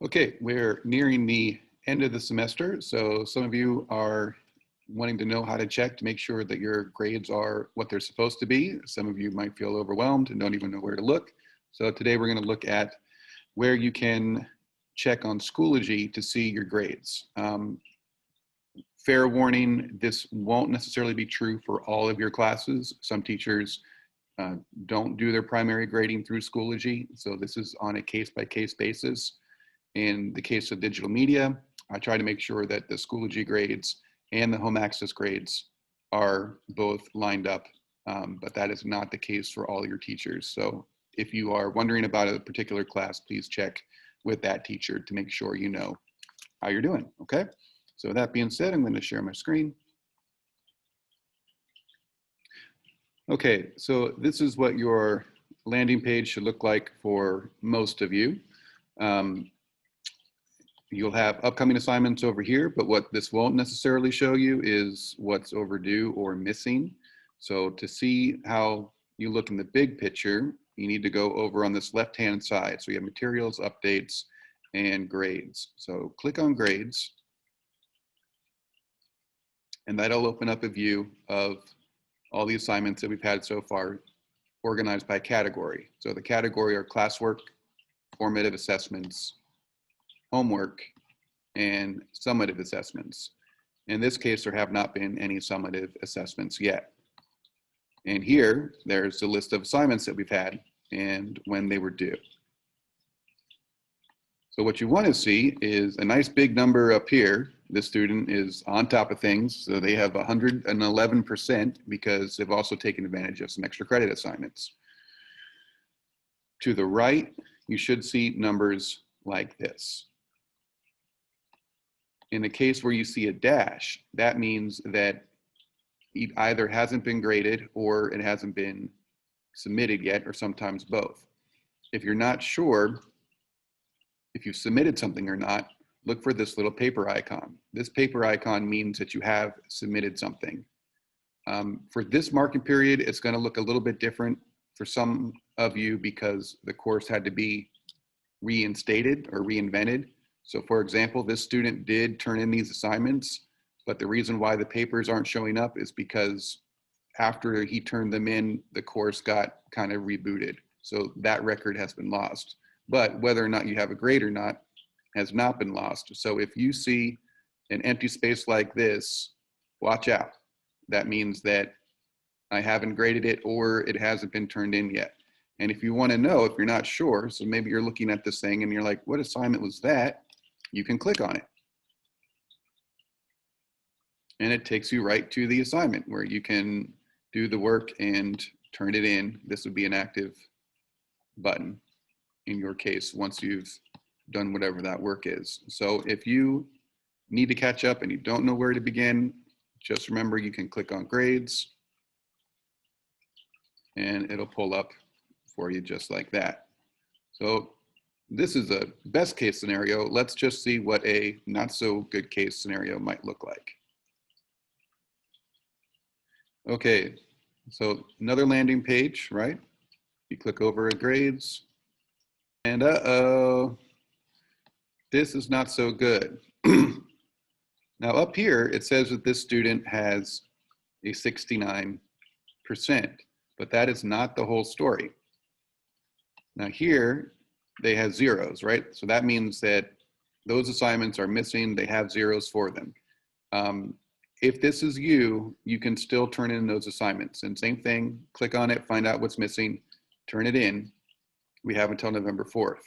Okay, we're nearing the end of the semester, so some of you are wanting to know how to check to make sure that your grades are what they're supposed to be. Some of you might feel overwhelmed and don't even know where to look. So today we're going to look at where you can check on Schoology to see your grades. Fair warning, this won't necessarily be true for all of your classes. Some teachers don't do their primary grading through Schoology, so this is on a case-by-case basis. In the case of digital media, I try to make sure that the Schoology grades and the home access grades are both lined up, but that is not the case for all your teachers. So if you are wondering about a particular class, please check with that teacher to make sure you know how you're doing, okay? So with that being said, I'm going to share my screen. Okay, so this is what your landing page should look like for most of you. You'll have upcoming assignments over here, but what this won't necessarily show you is what's overdue or missing. So to see how you look in the big picture, you need to go over on this left-hand side. So you have materials, updates, and grades. So click on grades, and that'll open up a view of all the assignments that we've had so far organized by category. So the category are classwork, formative assessments, homework, and summative assessments. In this case, there have not been any summative assessments yet. And here, there's a list of assignments that we've had and when they were due. So what you want to see is a nice big number up here. This student is on top of things, so they have 111% because they've also taken advantage of some extra credit assignments. To the right, you should see numbers like this. In the case where you see a dash, that means that it either hasn't been graded or it hasn't been submitted yet, or sometimes both. If you're not sure if you've submitted something or not, look for this little paper icon. This paper icon means that you have submitted something. For this marking period, it's going to look a little bit different for some of you because the course had to be reinstated or reinvented. So for example, this student did turn in these assignments, but the reason why the papers aren't showing up is because after he turned them in, the course got kind of rebooted. So that record has been lost. But whether or not you have a grade or not has not been lost. So if you see an empty space like this, watch out. That means that I haven't graded it or it hasn't been turned in yet. And if you want to know, if you're not sure, so maybe you're looking at this thing and you're like, what assignment was that? You can click on it. And it takes you right to the assignment where you can do the work and turn it in. This would be an active button in your case once you've done whatever that work is. So if you need to catch up and you don't know where to begin, just remember you can click on grades and it'll pull up for you just like that. So this is a best case scenario. Let's just see what a not so good case scenario might look like. Okay, so another landing page, right? You click over at grades and uh-oh, this is not so good. Now up here, it says that this student has a 69%, but that is not the whole story. Now here, they have zeros, right? So that means that those assignments are missing, they have zeros for them. If this is you, you can still turn in those assignments. And same thing, click on it, find out what's missing, turn it in. We have until November 4th.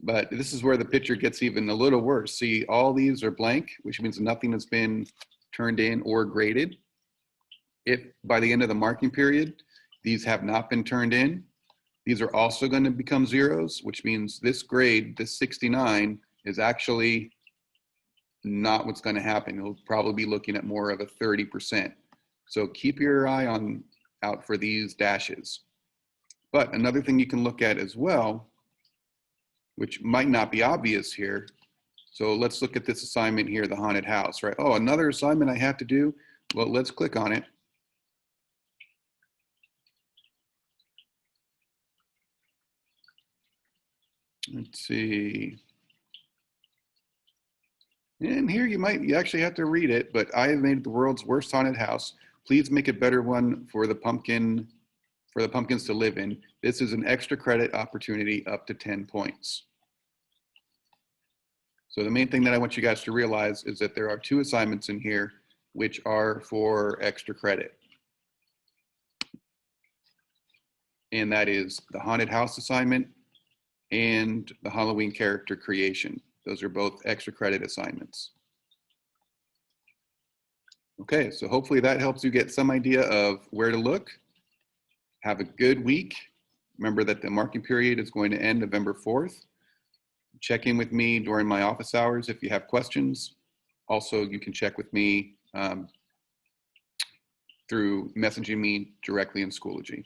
But this is where the picture gets even a little worse. See, all these are blank, which means nothing has been turned in or graded. If by the end of the marking period, these have not been turned in, these are also going to become zeros, which means this grade, this 69, is actually not what's going to happen. You'll probably be looking at more of a 30%. So keep your eye out for these dashes. But another thing you can look at as well, which might not be obvious here. So let's look at this assignment here, the haunted house, right? Oh, another assignment I have to do. Well, let's click on it. Let's see. And here you actually have to read it, but I have made the world's worst haunted house. Please make a better one for the pumpkins to live in. This is an extra credit opportunity up to 10 points. So the main thing that I want you guys to realize is that there are 2 assignments in here which are for extra credit. And that is the haunted house assignment and the Halloween character creation. Those are both extra credit assignments. Okay, so hopefully that helps you get some idea of where to look. Have a good week. Remember that the marking period is going to end November 4th. Check in with me during my office hours if you have questions. Also, you can check with me through messaging me directly in Schoology.